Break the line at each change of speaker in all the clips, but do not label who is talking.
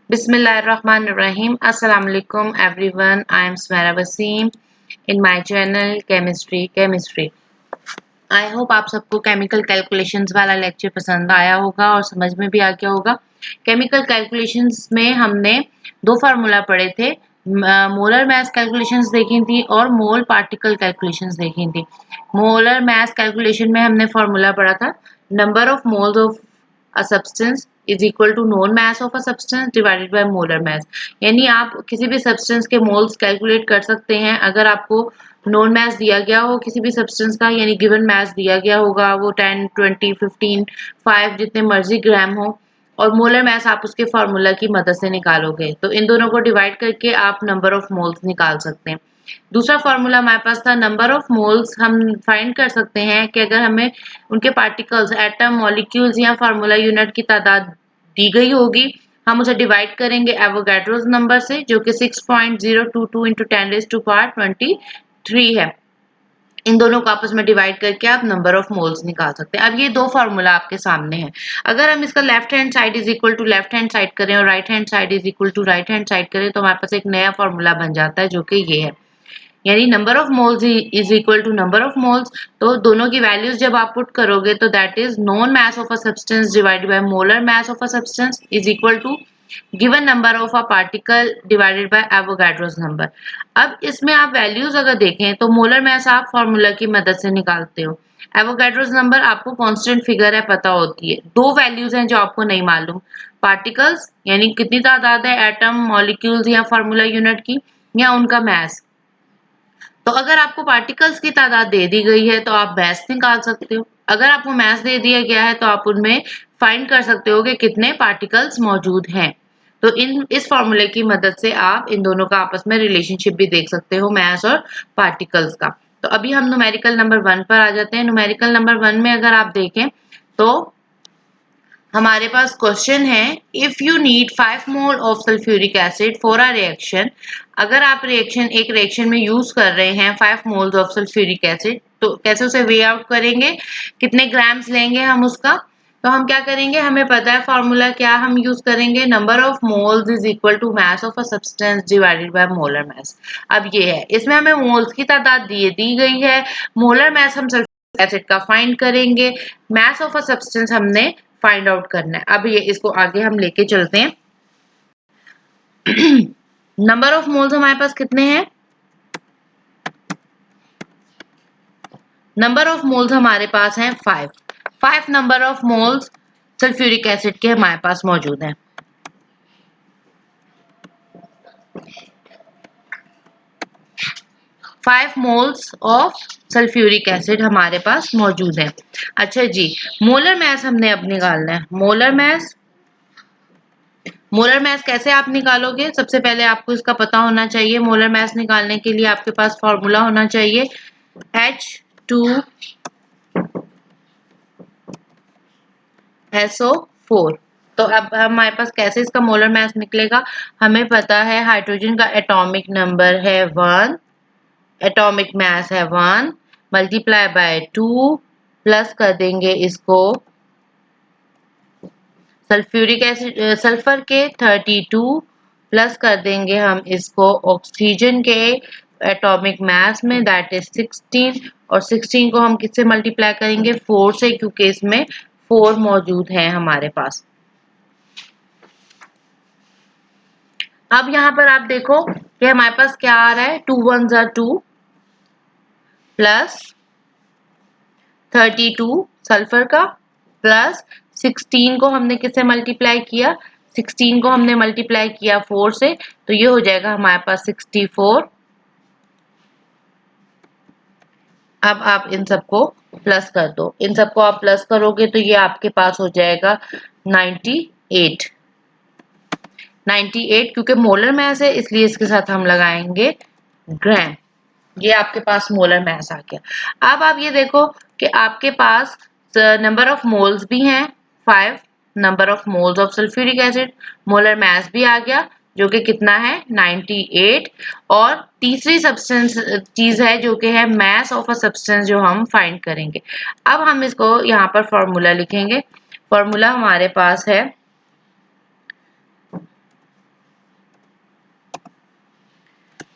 Bismillahirrahmanirrahim. Assalamu alaikum everyone. I am Smara Wasim in my channel Chemistry. I hope आप सबको chemical calculations वाला lecture पसंद आया होगा और समझ में भी आ गया होगा। केमिकल कैलकुलेशंस में हमने दो फार्मूला पढ़े थे, मोलर मास कैलकुलेशंस देखी थी और मोल पार्टिकल कैलकुलेशंस देखी थी। मोलर मास कैलकुलेशन में हमने फार्मूला पढ़ा था number of moles of a substance is equal to known mass of a substance divided by molar mass. यानी आप किसी भी सब्सटेंस के मोल्स कैलकुलेट कर सकते हैं अगर आपको नोन मास दिया गया हो किसी भी सब्सटेंस का, यानी गिवन मास दिया गया होगा वो 10, 20, 15, 5 जितने मर्जी ग्राम हो, और मोलर मास आप उसके फार्मूला की मदद से निकालोगे। तो इन दोनों को डिवाइड करके आप नंबर ऑफ मोल्स निकाल सकते हैं। दूसरा फार्मूला हमारे पास था नंबर ऑफ मोल्स। हम फाइंड कर सकते हैं कि अगर हमें उनके पार्टिकल्स, एटम, मॉलिक्यूल्स या फार्मूला यूनिट की तादाद दी गई होगी, हम उसे डिवाइड करेंगे एवोगाड्रोस नंबर से, जो कि 6.022 इंटू 10⁻23 है। इन दोनों को आपस में डिवाइड करके आप नंबर ऑफ मोल्स निकाल सकते हैं। अब ये दो फार्मूला आपके सामने है। अगर हम इसका left hand side is equal to left hand side करें और right hand side is equal to right hand side करें तो हमारे पास एक नया फार्मूला बन जाता है, जो कि ये है, यानी number of moles is equal to number of moles. तो दोनों की वैल्यूज जब आप पुट करोगे तो that is known mass of a substance divided by molar mass of a substance is equal to given number of a particle divided by Avogadro's number. अब इसमें आप वैल्यूज अगर देखें तो मोलर मास आप फॉर्मूला की मदद से निकालते हो, एवोगाड्रोस नंबर आपको कांस्टेंट फिगर है पता होती है। दो वैल्यूज हैं जो आपको नहीं मालूम, पार्टिकल्स यानी कितनी तादाद है एटम, मॉलिक्यूल्स या फार्मूला यूनिट की, या उनका मास। तो अगर आपको पार्टिकल्स की तादाद दे दी गई है तो आप मास निकाल सकते हो, अगर आपको मास दे दिया गया है तो आप उनमें फाइंड कर सकते हो कि कितने पार्टिकल्स मौजूद हैं। तो इस फॉर्मूले की मदद से आप इन दोनों का आपस में रिलेशनशिप भी देख सकते हो, मास और पार्टिकल्स का। तो अभी हम न्यूमेरिकल नंबर 1 पर आ जाते हैं। न्यूमेरिकल नंबर 1 में अगर आप देखें तो हमारे पास क्वेश्चन है, if you need 5 mole of sulphuric acid for a reaction. अगर आप एक रिएक्शन में यूज कर रहे हैं 5 मोल्स ऑफ सल्फ्यूरिक एसिड, तो कैसे उसे वे आउट करेंगे, कितने ग्राम्स लेंगे हम उसका। तो हम क्या करेंगे, हमें पता है फॉर्मूला क्या हम यूज करेंगे, number of moles is equal to mass of a substance divided by molar mass. अब ये है, इसमें हमें मोल्स की तादाद दी गई है, मोलर मास हम सल्फ्यूरिक एसिड का फाइंड करेंगे, मास ऑफ अ सब्सटेंस हमने फाइंड आउट करना है। अब ये इसको आगे हम लेके चलते हैं। नंबर ऑफ मोल्स हमारे पास कितने हैं, नंबर ऑफ मोल्स हमारे पास हैं 5 number of moles sulphuric acid के हमारे पास मौजूद हैं। Five moles of sulphuric acid हमारे पास मौजूद है। अच्छा जी, मोलर मास हमने अब निकालना है। मोलर मास कैसे आप निकालोगे, सबसे पहले आपको इसका पता होना चाहिए। मोलर मास निकालने के लिए आपके पास फॉर्मूला होना चाहिए H2SO4। तो अब हमारे पास कैसे इसका मोलर मास निकलेगा, हमें पता है हाइड्रोजन का एटॉमिक नंबर है 1, एटॉमिक मास है 1, मल्टीप्लाई बाय 2, प्लस कर देंगे इसको सल्फ्यूरिक एसिड सल्फर के 32, प्लस कर देंगे हम इसको ऑक्सीजन के एटॉमिक मास में दैट इज 16, और 16 को हम किससे मल्टीप्लाई करेंगे 4 से, क्योंकि इसमें 4 मौजूद है हमारे पास। अब यहाँ पर आप देखो कि हमारे पास क्या आ रहा है, 2 1 ज़ा 2 प्लस 32 सल्फर का, प्लस 16 को हमने किससे मल्टीप्लाई किया, 16 को हमने मल्टीप्लाई किया 4 से, तो ये हो जाएगा हमारे पास 64। अब आप इन सबको प्लस कर दो, इन सबको आप प्लस करोगे तो ये आपके पास हो जाएगा 98। क्योंकि मोलर मास है इसलिए इसके साथ हम लगाएंगे ग्राम। ये आपके पास मोलर मास आ गया। अब आप ये देखो कि आपके पास नंबर ऑफ मोल्स भी हैं 5, number of moles of sulphuric acid, molar mass भी आ गया जो कि कितना है 98, और तीसरी सब्सटेंस चीज है जो कि है मास ऑफ अ सब्सटेंस, जो हम फाइंड करेंगे। अब हम इसको यहाँ पर फॉर्मूला लिखेंगे। फॉर्मूला हमारे पास है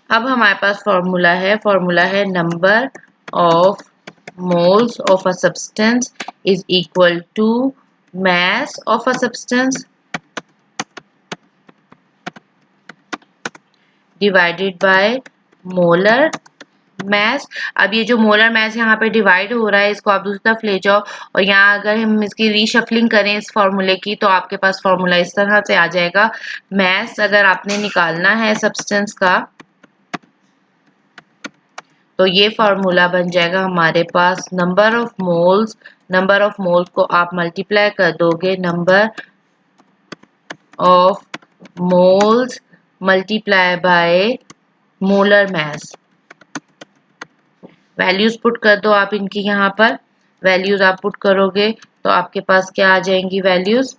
अब हमारे पास फॉर्मूला है number of moles of a substance is equal to mass of a substance divided by molar mass। अब ये जो मोलर मैस यहाँ पे डिवाइड हो रहा है इसको आप दूसरी तरफ ले जाओ और यहाँ अगर हम इसकी रीशफलिंग करें इस फॉर्मूले की तो आपके पास फॉर्मूला इस तरह से आ जाएगा। मैस अगर आपने निकालना है सब्सटेंस का तो ये फॉर्मूला बन जाएगा हमारे पास नंबर ऑफ मोल्स को आप मल्टीप्लाई कर दोगे number of moles multiply by molar mass. Values put कर दो आप इनकी, यहाँ पर वैल्यूज आप पुट करोगे तो आपके पास क्या आ जाएंगी values.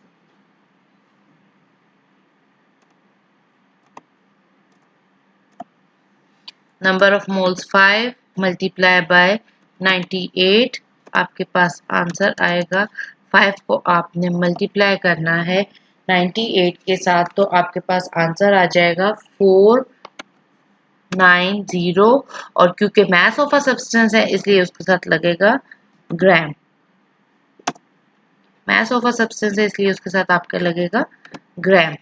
Number of moles 5 multiply by 98, आपके पास आंसर आएगा। 5 को आपने मल्टीप्लाई करना है 98 के साथ तो आपके पास आंसर आ जाएगा 490 और क्योंकि मास ऑफ अ सब्सटेंस है इसलिए उसके साथ लगेगा ग्राम। मास ऑफ अ सब्सटेंस है इसलिए उसके साथ आपका लगेगा ग्राम।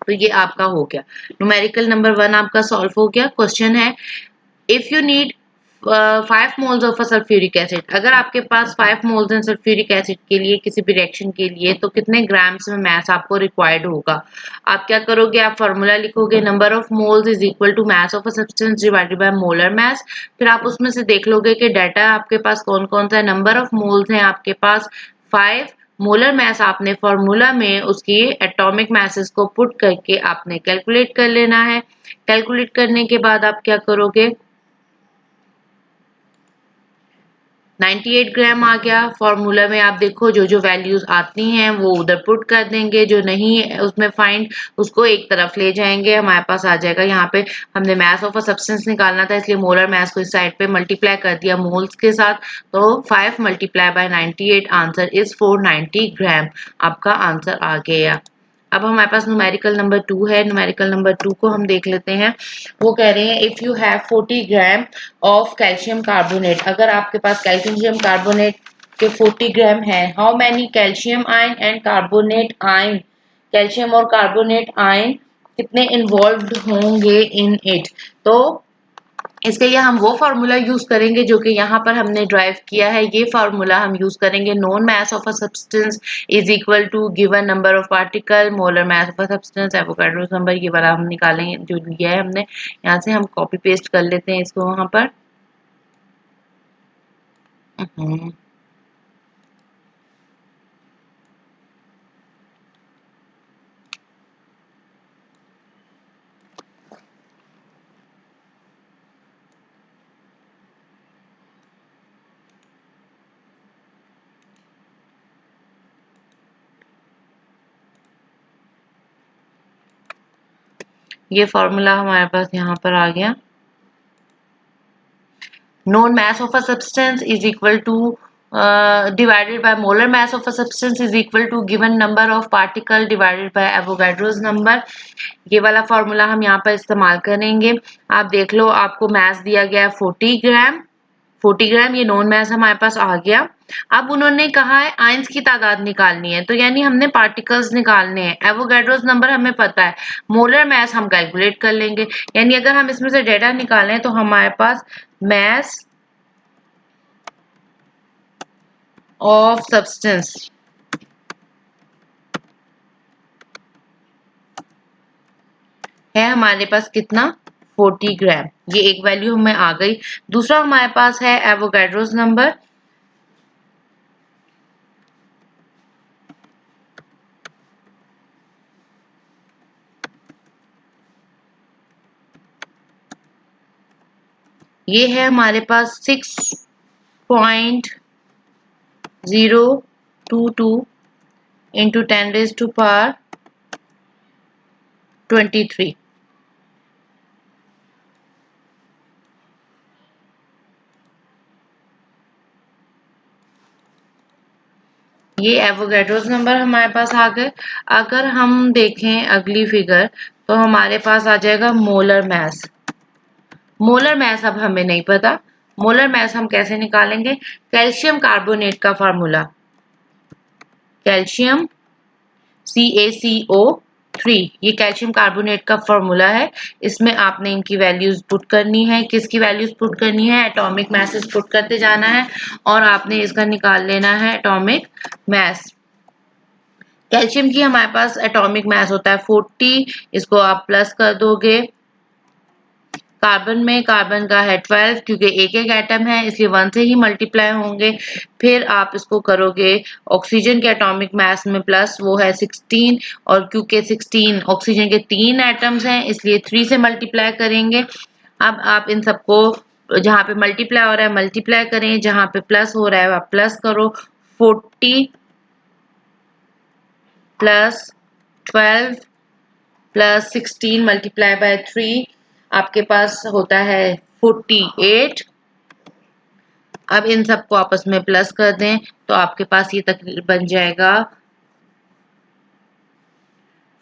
तो ये आपका हो गया न्यूमेरिकल नंबर 1 आपका सॉल्व हो गया। क्वेश्चन है if you need 5 moles of a sulphuric acid, अगर आपके पास 5 मोल्स हैं सल्फ्यूरिक एसिड के लिए किसी भी रिएक्शन के लिए तो कितने ग्राम्स में मास आपको रिक्वायर्ड होगा। आप क्या करोगे, आप फॉर्मूला लिखोगे number of moles is equal to mass of a substance divided by molar mass. फिर आप उसमें से देख लोगे कि डाटा आपके पास कौन कौन सा है। नंबर ऑफ मोल्स हैं आपके पास 5, मोलर मास आपने फॉर्मूला में उसकी एटॉमिक मासेस को पुट करके आपने कैलकुलेट कर लेना है। कैलकुलेट करने के बाद आप क्या करोगे 98 ग्राम आ गया। फॉर्मूला में आप देखो जो जो वैल्यूज आती हैं वो उधर पुट कर देंगे, जो नहीं है उसमें फाइंड उसको एक तरफ ले जाएंगे, हमारे पास आ जाएगा। यहाँ पे हमने मास ऑफ अ सब्सटेंस निकालना था इसलिए मोलर मास को इस साइड पे मल्टीप्लाई कर दिया मोल्स के साथ, तो 5 मल्टीप्लाई बाय 98 आंसर इज 490 ग्राम। आपका आंसर आ गया। अब हमारे पास न्यूमेरिकल नंबर 2 है। न्यूमेरिकल नंबर 2 को हम देख लेते हैं। वो कह रहे हैं if you have 40 gram of calcium carbonate, अगर आपके पास कैल्शियम कार्बोनेट के 40 ग्राम है, how many calcium ion and carbonate ion, calcium और कार्बोनेट आयन कितने इन्वॉल्व्ड होंगे इन इट। तो इसके लिए हम वो फार्मूला यूज करेंगे जो कि यहाँ पर हमने ड्राइव किया है। ये फार्मूला हम यूज करेंगे known mass of a substance is equal to given number of particle molar mass of a substance Avogadro number. ये वाला हम निकालेंगे जो लिया है हमने, यहाँ से हम कॉपी पेस्ट कर लेते हैं इसको वहां पर। ये फॉर्मूला हमारे पास यहाँ पर आ गया। known mass of a substance is equal to divided by molar mass of a substance is equal to given number of particle divided by Avogadro's number। ये वाला फॉर्मूला हम यहाँ पर इस्तेमाल करेंगे। आप देख लो आपको मास दिया गया है 40 ग्राम, 40 ग्राम ये नॉन मास हमारे पास आ गया। अब उन्होंने कहा है आयंस की तादाद निकालनी है, तो यानी हमने पार्टिकल्स निकालने हैं। एवोगाड्रोस नंबर हमें पता है, मोलर मास हम कैलकुलेट कर लेंगे। यानी अगर हम इसमें से डेटा निकालें तो हमारे पास मास ऑफ सब्सटेंस है हमारे पास कितना 40 ग्राम, ये एक वैल्यू हमें आ गई। दूसरा हमारे पास है एवोगाड्रोस नंबर, ये है हमारे पास 6.022 इंटू 10 रेज टू पावर 23। ये एवोगाड्रोस नंबर हमारे पास आ गए। अगर हम देखें अगली फिगर तो हमारे पास आ जाएगा मोलर मास। मोलर मास अब हमें नहीं पता, मोलर मास हम कैसे निकालेंगे? कैल्शियम कार्बोनेट का फार्मूला, कैल्शियम CaCO3, ये कैल्शियम कार्बोनेट का फॉर्मूला है। इसमें आपने इनकी वैल्यूज पुट करनी है। किसकी वैल्यूज पुट करनी है? एटॉमिक मैसेज पुट करते जाना है और आपने इसका निकाल लेना है एटॉमिक मैस। कैल्शियम की हमारे पास एटॉमिक मैस होता है 40, इसको आप प्लस कर दोगे। कार्बन में कार्बन का है 12, क्योंकि एक एक एटम है इसलिए 1 से ही मल्टीप्लाई होंगे। फिर आप इसको करोगे ऑक्सीजन के एटॉमिक मास में प्लस, वो है 16, और क्योंकि 16 ऑक्सीजन के 3 एटम्स हैं इसलिए 3 से मल्टीप्लाई करेंगे। अब आप इन सबको जहाँ पे मल्टीप्लाई हो रहा है मल्टीप्लाई करें, जहाँ पे प्लस हो रहा है आप प्लस करो। 40 प्लस 12 प्लस 16 मल्टीप्लाई बाय 3 आपके पास होता है 48। अब इन सबको आपस में प्लस कर दें तो आपके पास ये तक बन जाएगा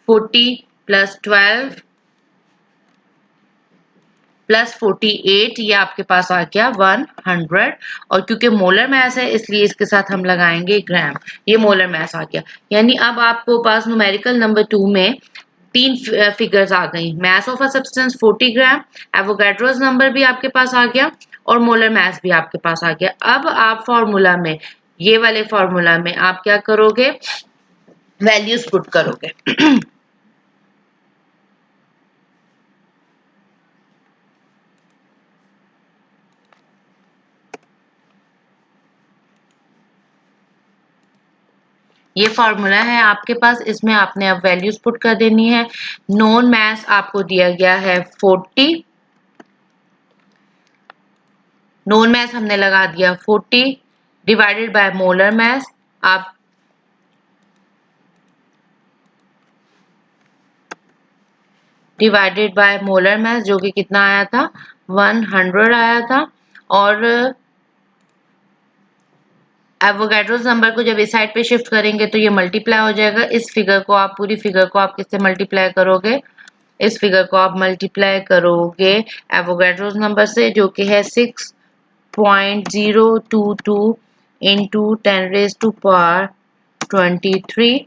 40 प्लस 12 प्लस 48, ये आपके पास आ गया 100। और क्योंकि मोलर मास है इसलिए इसके साथ हम लगाएंगे ग्राम, ये मोलर मास आ गया। यानी अब आपको पास न्यूमेरिकल नंबर 2 में 3 फिगर्स आ गई। मास of a substance 40 gram, Avogadro's number भी आपके पास आ गया और मोलर मास भी आपके पास आ गया। अब आप फॉर्मूला में, ये वाले फॉर्मूला में आप क्या करोगे? वैल्यूज पुट करोगे। ये फॉर्मूला है आपके पास, इसमें आपने अब वैल्यूज पुट कर देनी है। नोन मास आपको दिया गया है 40, नोन मास हमने लगा दिया 40 डिवाइडेड बाय मोलर मास। आप डिवाइडेड बाय मोलर मास जो कि कितना आया था? 100 आया था। और एवोगाड्रोस नंबर को जब इस साइड पे शिफ्ट करेंगे तो ये मल्टीप्लाई हो जाएगा। इस फिगर को आप, पूरी फिगर को आप किससे मल्टीप्लाई करोगे? इस फिगर को आप मल्टीप्लाई करोगे एवोगाड्रोस नंबर से, जो कि है 6.022 इंटू 10⁻⁻23।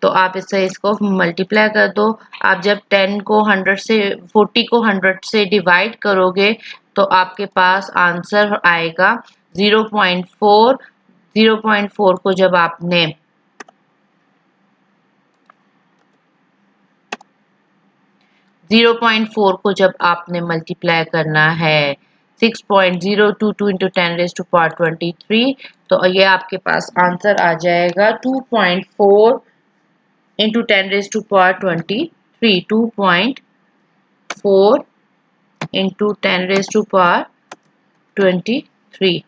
तो आप इससे इसको मल्टीप्लाई कर दो। आप जब 10 को 100 से 40 को 100 से डिवाइड करोगे तो आपके पास आंसर आएगा 0.4। 0.4 को जब आपने 0.4 को जब आपने मल्टीप्लाई करना है 6.022 इंटू 10⁻23, तो ये आपके पास आंसर आ जाएगा 2.4 इंटू 10⁻23। 2.4 इंटू 10⁻23,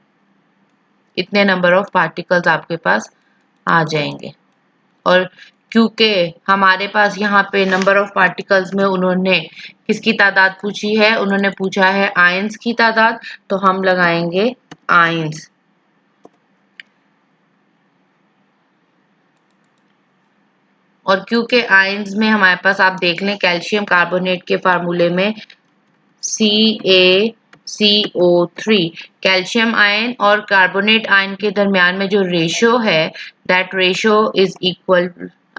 इतने नंबर ऑफ पार्टिकल्स आपके पास आ जाएंगे। और क्योंकि हमारे पास यहाँ पे नंबर ऑफ पार्टिकल्स में उन्होंने किसकी तादाद पूछी है? उन्होंने पूछा है आयंस की तादाद, तो हम लगाएंगे आयंस। और क्योंकि आयंस में हमारे पास आप देख लें कैल्शियम कार्बोनेट के फार्मूले में CaCO3, कैल्शियम आयन और कार्बोनेट आयन के दरमियान में जो रेशो है दैट रेशो इज इक्वल।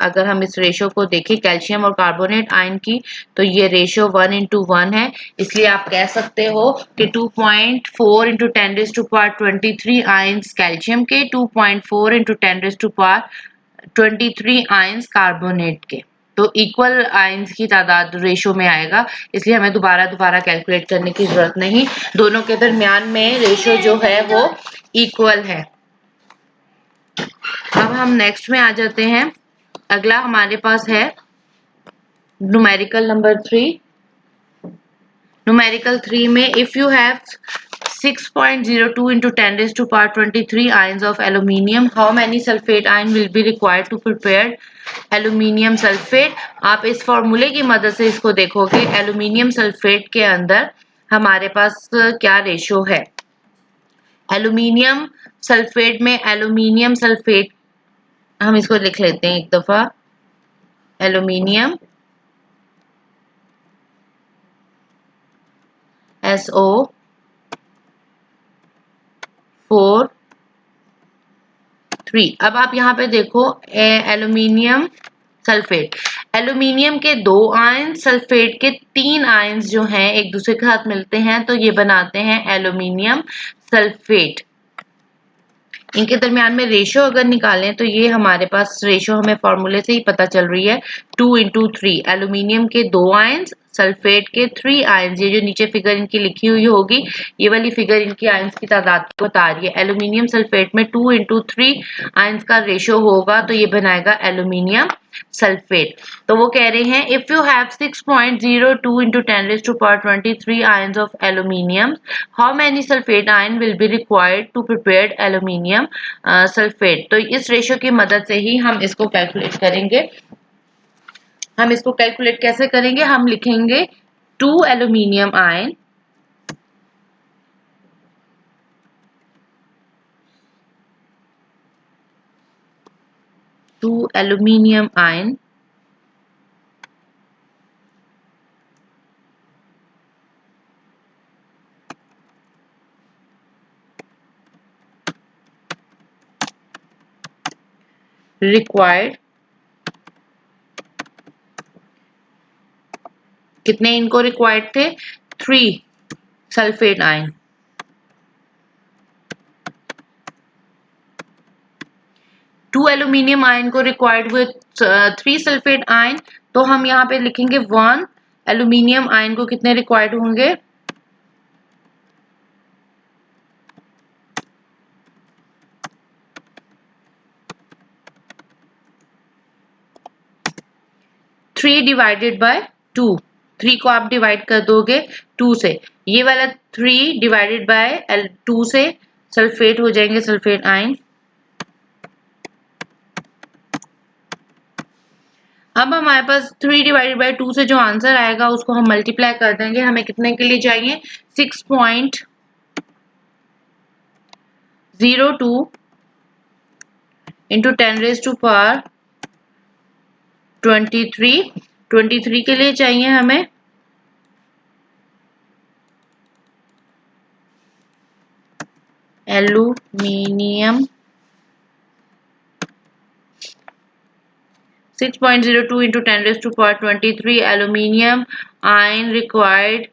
अगर हम इस रेशो को देखें कैल्शियम और कार्बोनेट आयन की, तो ये रेशो 1:1 है। इसलिए आप कह सकते हो कि 2.4 इंटू 10⁻23 आयंस कैल्शियम के, 2.4 इंटू 10⁻23 आयंस कार्बोनेट के। तो इक्वल आयंस की तादाद रेशो में आएगा, इसलिए हमें दोबारा कैलकुलेट करने की जरूरत नहीं। दोनों के दरमियान में रेशो जो है वो इक्वल है। अब हम नेक्स्ट में आ जाते हैं। अगला हमारे पास है न्यूमेरिकल नंबर 3। न्यूमेरिकल 3 में if you have 6.02 into 10⁻23 ions of aluminium, how many sulfate ion will be required to prepare aluminium sulfate? आप इस फॉर्मूले की मदद से इसको देखोगे। एल्यूमिनियम सल्फेट के अंदर हमारे पास क्या रेशो है? एल्यूमिनियम सल्फेट में एल्यूमिनियम सल्फेट, हम इसको लिख लेते हैं एक दफा। Aluminium SO4 3। अब आप यहाँ पे देखो एल्यूमिनियम सल्फेट, एल्यूमिनियम के 2 आयन, सल्फेट के 3 आयन्स जो हैं एक दूसरे के साथ मिलते हैं तो ये बनाते हैं एल्यूमिनियम सल्फेट। इनके दरमियान में रेशो अगर निकालें तो ये हमारे पास रेशो हमें फॉर्मूले से ही पता चल रही है 2:3। एल्यूमिनियम के 2 आयन्स, सल्फेट के 3 आयन्स। ये जो नीचे फिगर इनकी लिखी हुई होगी ये वाली फिगर इनकी आयन्स की तादाद को बता रही है। एल्यूमिनियम सल्फेट में 2:3 आयन्स का रेशो होगा तो ये बनाएगा एल्यूमिनियम सल्फेट। तो वो कह रहे हैं if you have 6.02 into 10 raised to power 23 ions of aluminium, how many sulfate ion will be required to prepare aluminium sulfate। तो इस रेशो की मदद से ही हम इसको कैलकुलेट करेंगे। हम इसको कैलकुलेट कैसे करेंगे, हम लिखेंगे 2 aluminium ion required, कितने इनको रिक्वायर्ड थे 3 सल्फेट आयन। 2 एल्यूमिनियम आयन को रिक्वायर्ड हुए 3 सल्फेट आयन, तो हम यहाँ पे लिखेंगे 1 एल्यूमिनियम आयन को कितने रिक्वायर्ड होंगे 3 डिवाइडेड बाय 2। 3 को आप डिवाइड कर दोगे 2 से, ये वाला 3 डिवाइडेड बाय 2 से सल्फेट हो जाएंगे सल्फेट आयन। अब हमारे पास 3 डिवाइडेड बाय 2 से जो आंसर आएगा उसको हम मल्टीप्लाई कर देंगे। हमें कितने के लिए चाहिए 6.02 into 10 raised to power 23 के लिए चाहिए हमें aluminium 6.02 into 10 raised to power 23 aluminium ion required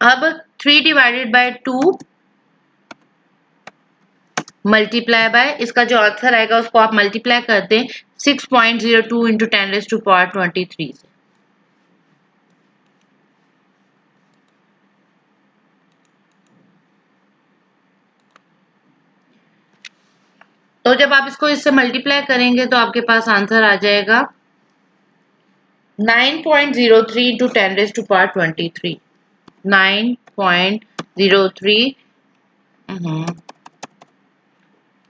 अब 3 डिवाइडेड बाय 2 मल्टीप्लाई बाय, इसका जो आंसर आएगा उसको आप मल्टीप्लाई कर दें 6.02 into 10 raised to power 23 से। तो जब आप इसको इससे मल्टीप्लाई करेंगे तो आपके पास आंसर आ जाएगा 9.03 into 10 raised to power 23। 9.03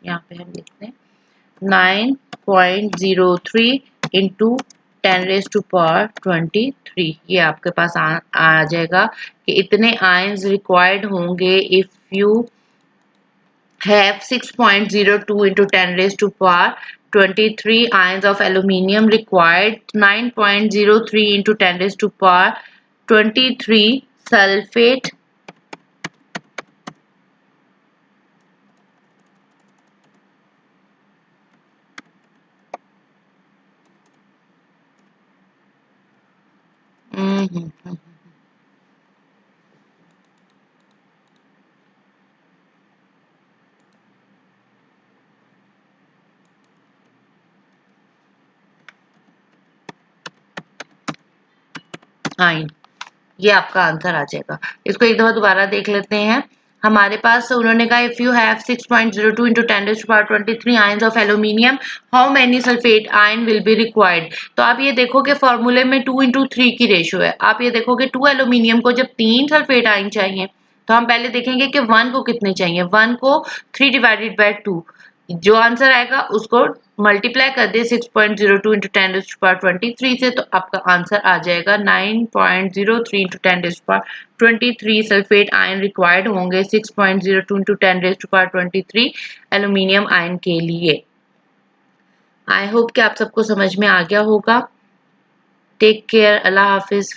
यहाँ पे हम लिखते हैं 9.03 into 10 raised to power 23। ये आपके पास आ जाएगा कि इतने आयंस रिक्वायर्ड होंगे if you have 6.02 into 10 raised to power 23 ions of aluminium required 9.03 into 10 raised to power 23 sulfate ion, ये आपका आंसर आ जाएगा। इसको एक दफा दोबारा देख लेते हैं। हमारे पास उन्होंने कहा if you have 6.02 into 10 raised to power 23 ions of aluminium how many sulphate ion will be required. तो आप ये देखोगे फॉर्मूले में 2:3 की रेशो है। आप ये देखोगे 2 एल्यूमिनियम को जब 3 सल्फेट आयन चाहिए तो हम पहले देखेंगे कि 1 को कितने चाहिए। 1 को 3 डिवाइडेड बाय 2, जो आंसर आएगा उसको मल्टीप्लाई कर दे 6.02 into 10 raised to power 23 से, तो आपका आंसर आ जाएगा 9.03 into 10 raised to power 23 sulphate ion required होंगे 6.02 into 10 raised to power 23 aluminium ion के लिए। आई होप कि आप सबको समझ में आ गया होगा। टेक केयर, अल्लाह हाफिज़।